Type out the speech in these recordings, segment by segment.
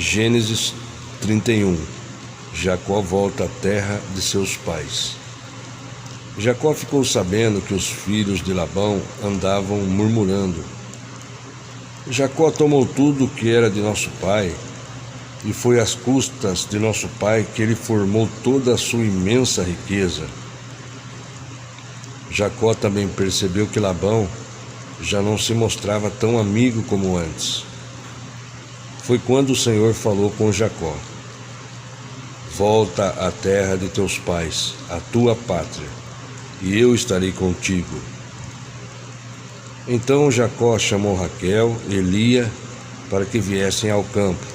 Gênesis 31. Jacó volta à terra de seus pais. Jacó ficou sabendo que os filhos de Labão andavam murmurando. Jacó tomou tudo o que era de nosso pai, e foi às custas de nosso pai que ele formou toda a sua imensa riqueza. Jacó também percebeu que Labão já não se mostrava tão amigo como antes. Foi quando o Senhor falou com Jacó: volta à terra de teus pais, à tua pátria, e eu estarei contigo. Então Jacó chamou Raquel e Lia para que viessem ao campo,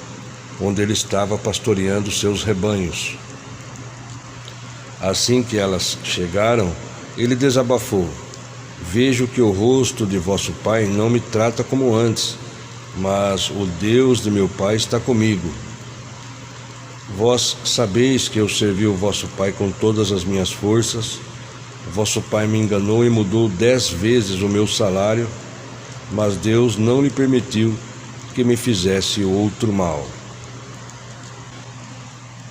onde ele estava pastoreando seus rebanhos. Assim que elas chegaram, ele desabafou: vejo que o rosto de vosso pai não me trata como antes, mas o Deus de meu pai está comigo. Vós sabeis que eu servi o vosso pai com todas as minhas forças. Vosso pai me enganou e mudou 10 vezes o meu salário, mas Deus não lhe permitiu que me fizesse outro mal.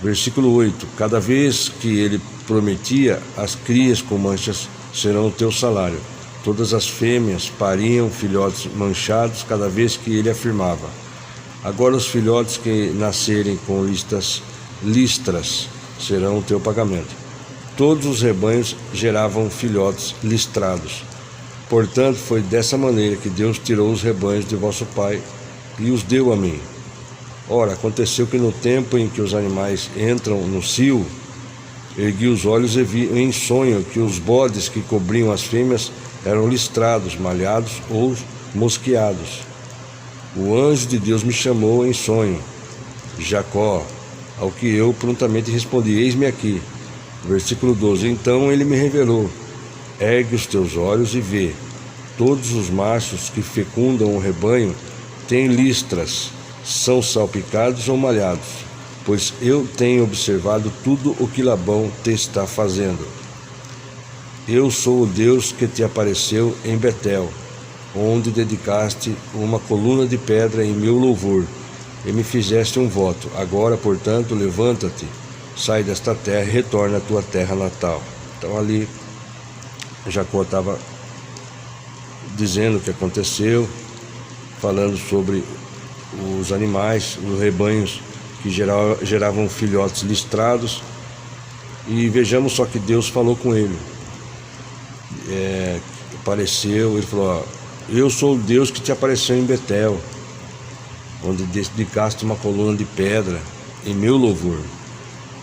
Versículo 8. Cada vez que ele prometia, as crias com manchas serão o teu salário. Todas as fêmeas pariam filhotes manchados cada vez que ele afirmava: agora os filhotes que nascerem com listras serão o teu pagamento. Todos os rebanhos geravam filhotes listrados. Portanto, foi dessa maneira que Deus tirou os rebanhos de vosso pai e os deu a mim. Ora, aconteceu que no tempo em que os animais entram no cio, ergui os olhos e vi em sonho que os bodes que cobriam as fêmeas eram listrados, malhados ou mosqueados. O anjo de Deus me chamou em sonho: Jacó, ao que eu prontamente respondi: eis-me aqui. Versículo 12. Então ele me revelou: ergue os teus olhos e vê, todos os machos que fecundam o rebanho têm listras, são salpicados ou malhados, pois eu tenho observado tudo o que Labão te está fazendo. Eu sou o Deus que te apareceu em Betel, onde dedicaste uma coluna de pedra em meu louvor, e me fizeste um voto. Agora, portanto, levanta-te, sai desta terra e retorna à tua terra natal. Então ali Jacó estava dizendo o que aconteceu, falando sobre os animais, os rebanhos que geravam filhotes listrados. E vejamos só que Deus falou com ele. Ele falou: eu sou o Deus que te apareceu em Betel, onde dedicaste uma coluna de pedra em meu louvor,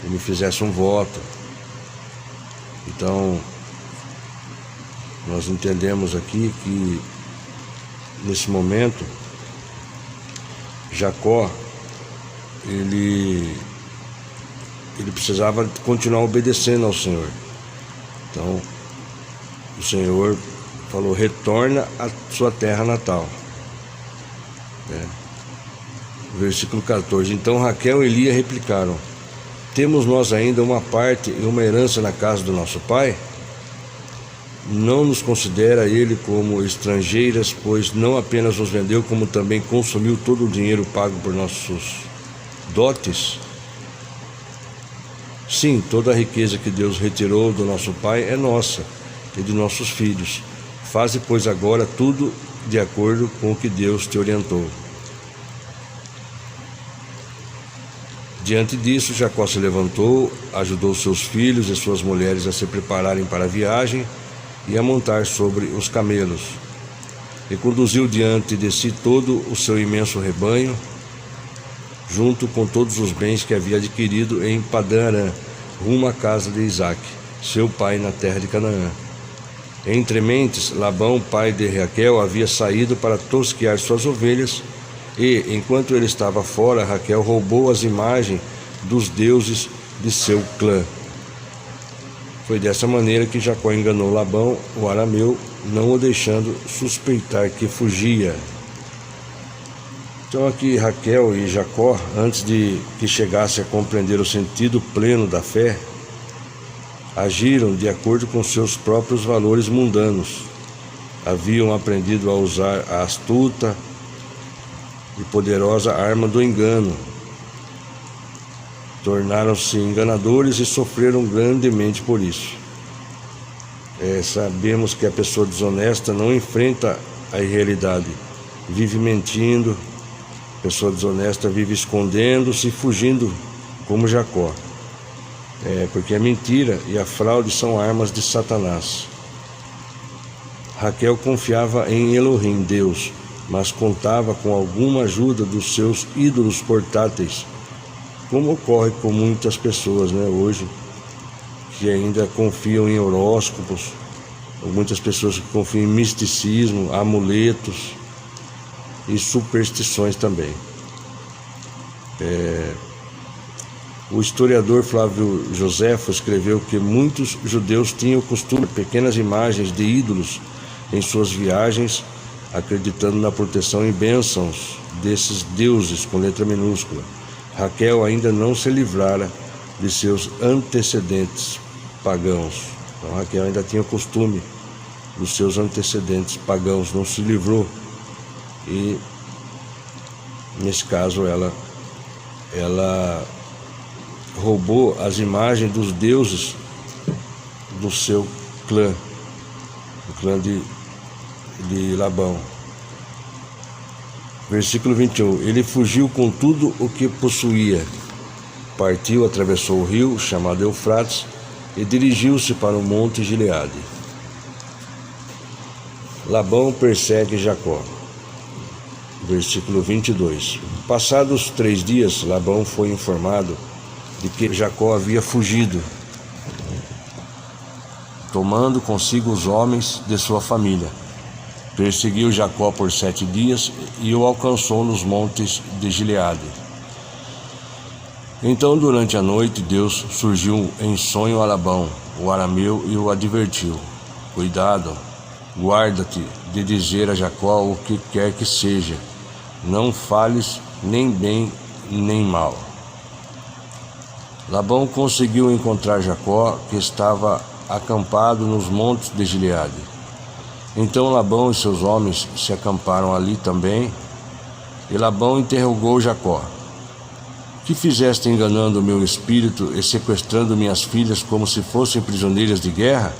e me fizesse um voto. Então nós entendemos aqui que nesse momento Jacó ele precisava continuar obedecendo ao Senhor. Então o Senhor falou: retorna à sua terra natal. Versículo 14. Então Raquel e Lia replicaram: temos nós ainda uma parte e uma herança na casa do nosso pai? Não nos considera ele como estrangeiras, pois não apenas nos vendeu, como também consumiu todo o dinheiro pago por nossos dotes? Sim, toda a riqueza que Deus retirou do nosso pai é nossa e de nossos filhos. Faze, pois, agora tudo de acordo com o que Deus te orientou. Diante disso, Jacó se levantou, ajudou seus filhos e suas mulheres a se prepararem para a viagem e a montar sobre os camelos, e conduziu diante de si todo o seu imenso rebanho, junto com todos os bens que havia adquirido em Padã-Arã, rumo à casa de Isaque, seu pai, na terra de Canaã. Entre mentes, Labão, pai de Raquel, havia saído para tosquear suas ovelhas, e, enquanto ele estava fora, Raquel roubou as imagens dos deuses de seu clã. Foi dessa maneira que Jacó enganou Labão, o arameu, não o deixando suspeitar que fugia. Então aqui Raquel e Jacó, antes de que chegasse a compreender o sentido pleno da fé, agiram de acordo com seus próprios valores mundanos. Haviam aprendido a usar a astuta e poderosa arma do engano, tornaram-se enganadores e sofreram grandemente por isso. Sabemos que a pessoa desonesta não enfrenta a irrealidade, vive mentindo. A pessoa desonesta vive escondendo-se e fugindo, como Jacó. Porque a mentira e a fraude são armas de Satanás. Raquel confiava em Elohim, Deus, mas contava com alguma ajuda dos seus ídolos portáteis, como ocorre com muitas pessoas, hoje, que ainda confiam em horóscopos, ou muitas pessoas que confiam em misticismo, amuletos e superstições também. O historiador Flávio Joséfo escreveu que muitos judeus tinham o costume de pequenas imagens de ídolos em suas viagens, acreditando na proteção e bênçãos desses deuses com letra minúscula. Raquel ainda não se livrara de seus antecedentes pagãos. Então, Raquel ainda tinha o costume dos seus antecedentes pagãos, não se livrou. E, nesse caso, ela roubou as imagens dos deuses do seu clã, o clã de Labão. Versículo 21. Ele fugiu com tudo o que possuía, partiu, atravessou o rio, chamado Eufrates, e dirigiu-se para o monte Gileade. Labão persegue Jacó. Versículo 22. Passados 3 dias, Labão foi informado de que Jacó havia fugido, tomando consigo os homens de sua família. Perseguiu Jacó por 7 dias e o alcançou nos montes de Gileade. Então, durante a noite, Deus surgiu em sonho a Labão, o arameu, e o advertiu: cuidado, guarda-te de dizer a Jacó o que quer que seja, não fales nem bem nem mal. Labão conseguiu encontrar Jacó, que estava acampado nos montes de Gileade. Então Labão e seus homens se acamparam ali também, e Labão interrogou Jacó: que fizeste enganando o meu espírito e sequestrando minhas filhas como se fossem prisioneiras de guerra?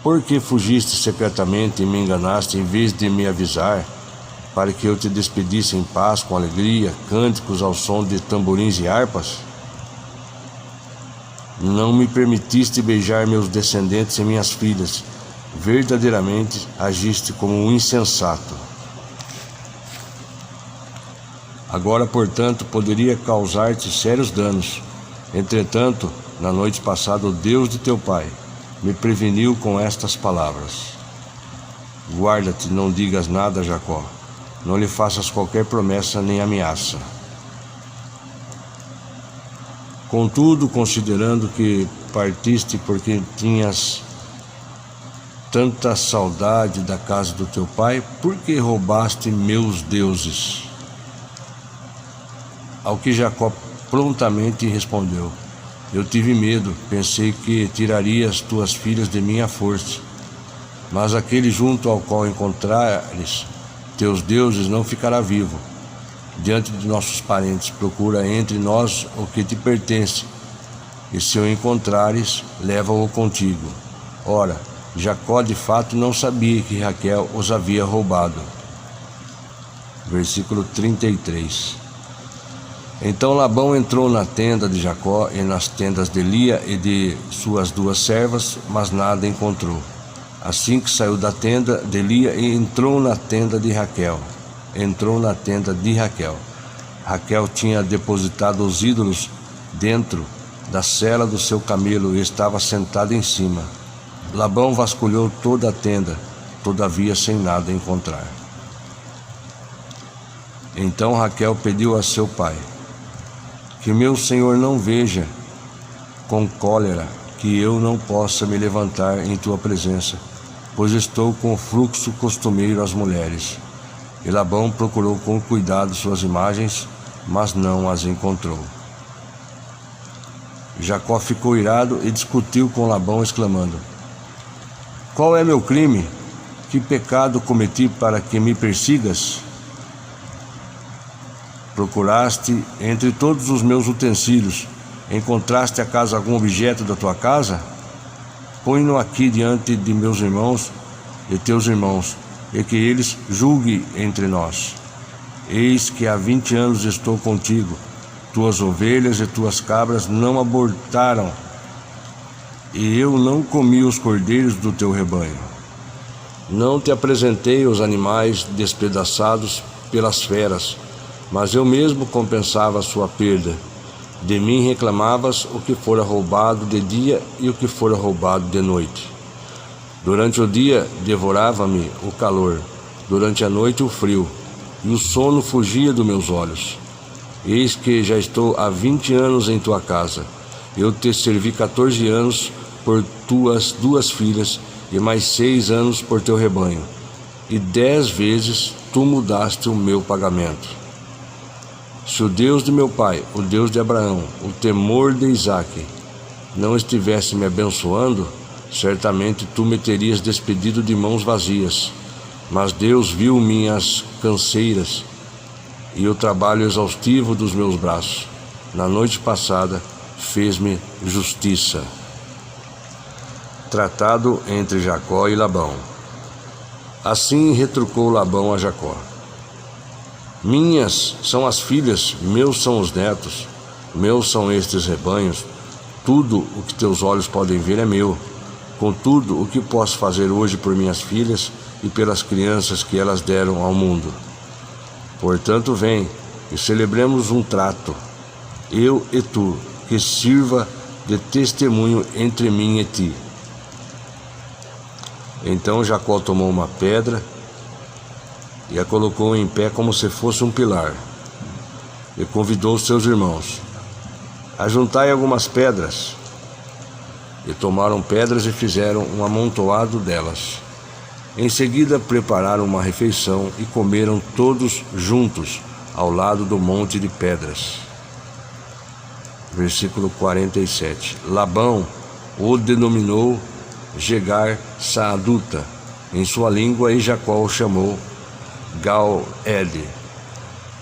Por que fugiste secretamente e me enganaste em vez de me avisar, para que eu te despedisse em paz com alegria, cânticos ao som de tamborins e harpas? Não me permitiste beijar meus descendentes e minhas filhas. Verdadeiramente agiste como um insensato. Agora, portanto, poderia causar-te sérios danos. Entretanto, na noite passada, o Deus de teu pai me preveniu com estas palavras: guarda-te, não digas nada a Jacó, não lhe faças qualquer promessa nem ameaça. Contudo, considerando que partiste porque tinhas tanta saudade da casa do teu pai, por que roubaste meus deuses? Ao que Jacó prontamente respondeu: eu tive medo, pensei que tirarias tuas filhas de minha força. Mas aquele junto ao qual encontrares teus deuses não ficará vivo. Diante de nossos parentes, procura entre nós o que te pertence, e se o encontrares, leva-o contigo. Ora, Jacó de fato não sabia que Raquel os havia roubado. Versículo 33. Então Labão entrou na tenda de Jacó e nas tendas de Lia e de suas 2 servas, mas nada encontrou. Assim que saiu da tenda de Lia e entrou na tenda de Raquel. Raquel tinha depositado os ídolos dentro da sela do seu camelo e estava sentada em cima. Labão vasculhou toda a tenda, todavia sem nada encontrar. Então Raquel pediu a seu pai: que meu senhor não veja com cólera que eu não possa me levantar em tua presença, pois estou com o fluxo costumeiro às mulheres. E Labão procurou com cuidado suas imagens, mas não as encontrou. Jacó ficou irado e discutiu com Labão, exclamando: qual é meu crime? Que pecado cometi para que me persigas? Procuraste entre todos os meus utensílios, encontraste acaso algum objeto da tua casa? Põe-no aqui diante de meus irmãos e teus irmãos, e que eles julguem entre nós. Eis que há 20 anos estou contigo, tuas ovelhas e tuas cabras não abortaram, e eu não comi os cordeiros do teu rebanho. Não te apresentei os animais despedaçados pelas feras, mas eu mesmo compensava a sua perda. De mim reclamavas o que fora roubado de dia e o que fora roubado de noite. Durante o dia devorava-me o calor, durante a noite o frio, e o sono fugia dos meus olhos. Eis que já estou há 20 anos em tua casa. Eu te servi 14 anos por tuas 2 filhas, e mais 6 anos por teu rebanho, e 10 vezes tu mudaste o meu pagamento. Se o Deus de meu pai, o Deus de Abraão, o temor de Isaque, não estivesse me abençoando, certamente tu me terias despedido de mãos vazias. Mas Deus viu minhas canseiras e o trabalho exaustivo dos meus braços. Na noite passada fez-me justiça. Tratado entre Jacó e Labão. Assim retrucou Labão a Jacó: minhas são as filhas, meus são os netos, meus são estes rebanhos. Tudo o que teus olhos podem ver é meu. Contudo, o que posso fazer hoje por minhas filhas e pelas crianças que elas deram ao mundo? Portanto, vem e celebremos um trato, eu e tu, que sirva de testemunho entre mim e ti. Então Jacó tomou uma pedra e a colocou em pé como se fosse um pilar, e convidou os seus irmãos: ajuntai algumas pedras. E tomaram pedras e fizeram um amontoado delas. Em seguida prepararam uma refeição e comeram todos juntos ao lado do monte de pedras. Versículo 47. Labão o denominou Jegar Saaduta em sua língua, e Jacó o chamou Gal-ed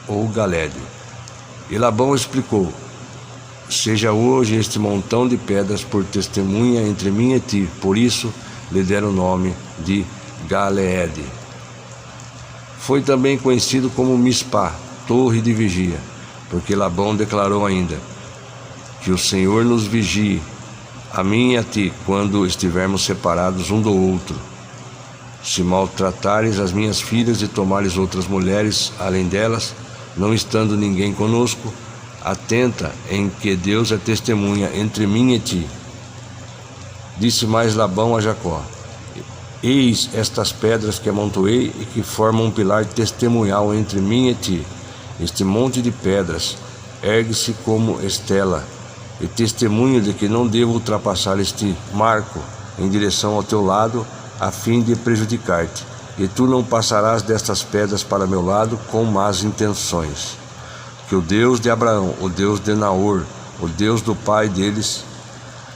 ou Galed. E Labão explicou: seja hoje este montão de pedras por testemunha entre mim e ti. Por isso lhe deram o nome de Galeed. Foi também conhecido como Mispá, torre de vigia, porque Labão declarou ainda: que o Senhor nos vigie, a mim e a ti, quando estivermos separados um do outro. Se maltratares as minhas filhas e tomares outras mulheres além delas, não estando ninguém conosco, atenta em que Deus é testemunha entre mim e ti. Disse mais Labão a Jacó: eis estas pedras que amontoei e que formam um pilar testemunhal entre mim e ti. Este monte de pedras ergue-se como estela e testemunho de que não devo ultrapassar este marco em direção ao teu lado, a fim de prejudicar-te, e tu não passarás destas pedras para meu lado com más intenções. Que o Deus de Abraão, o Deus de Naor, o Deus do pai deles,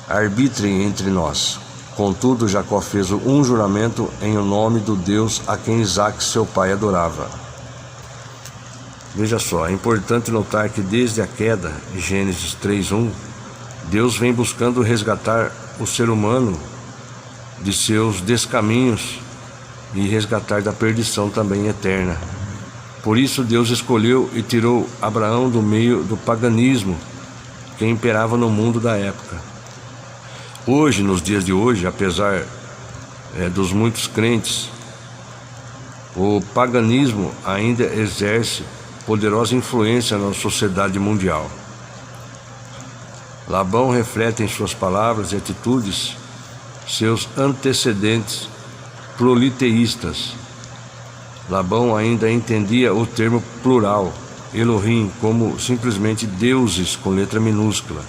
arbitrem entre nós. Contudo, Jacó fez um juramento em o nome do Deus a quem Isaque, seu pai, adorava. Veja só, é importante notar que desde a queda, Gênesis 3:1, Deus vem buscando resgatar o ser humano de seus descaminhos e resgatar da perdição também eterna. Por isso Deus escolheu e tirou Abraão do meio do paganismo que imperava no mundo da época. Hoje, nos dias de hoje, apesar dos muitos crentes, o paganismo ainda exerce poderosa influência na sociedade mundial. Labão reflete em suas palavras e atitudes seus antecedentes politeístas. Labão ainda entendia o termo plural, Elohim, como simplesmente deuses com letra minúscula,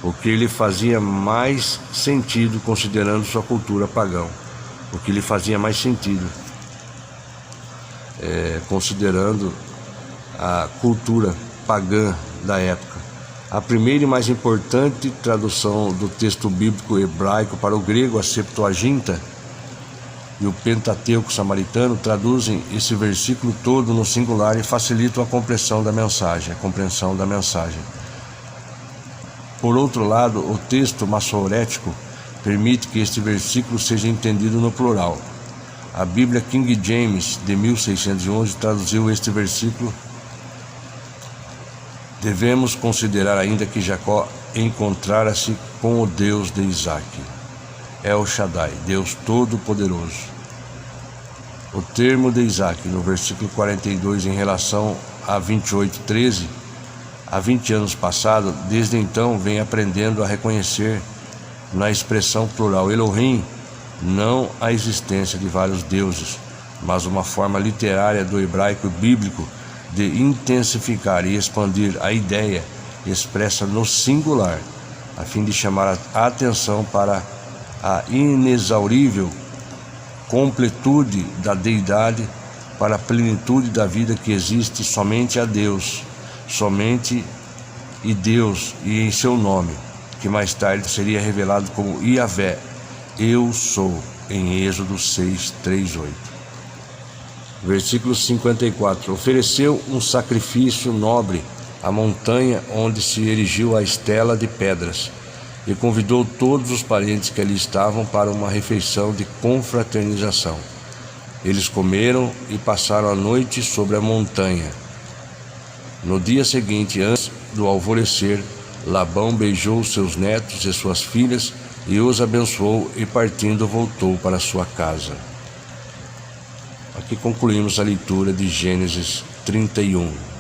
o que lhe fazia mais sentido considerando sua cultura pagã. O que lhe fazia mais sentido, considerando a cultura pagã da época. A primeira e mais importante tradução do texto bíblico hebraico para o grego, a Septuaginta, e o Pentateuco samaritano traduzem esse versículo todo no singular e facilitam a compreensão da mensagem. Por outro lado, o texto massorético permite que este versículo seja entendido no plural. A Bíblia King James, de 1611, traduziu este versículo. Devemos considerar ainda que Jacó encontrara-se com o Deus de Isaac, El Shaddai, Deus Todo-Poderoso. O termo de Isaac, no versículo 42, em relação a 28:13, há 20 anos passados, desde então vem aprendendo a reconhecer na expressão plural Elohim não a existência de vários deuses, mas uma forma literária do hebraico bíblico de intensificar e expandir a ideia expressa no singular, a fim de chamar a atenção para a inexaurível completude da deidade, para a plenitude da vida que existe somente a Deus, somente e Deus e em seu nome, que mais tarde seria revelado como Yahvé, eu sou, em Êxodo 6:3-8. Versículo 54. Ofereceu um sacrifício nobre à montanha onde se erigiu a estela de pedras, e convidou todos os parentes que ali estavam para uma refeição de confraternização. Eles comeram e passaram a noite sobre a montanha. No dia seguinte, antes do alvorecer, Labão beijou seus netos e suas filhas e os abençoou, e partindo voltou para sua casa. Aqui concluímos a leitura de Gênesis 31.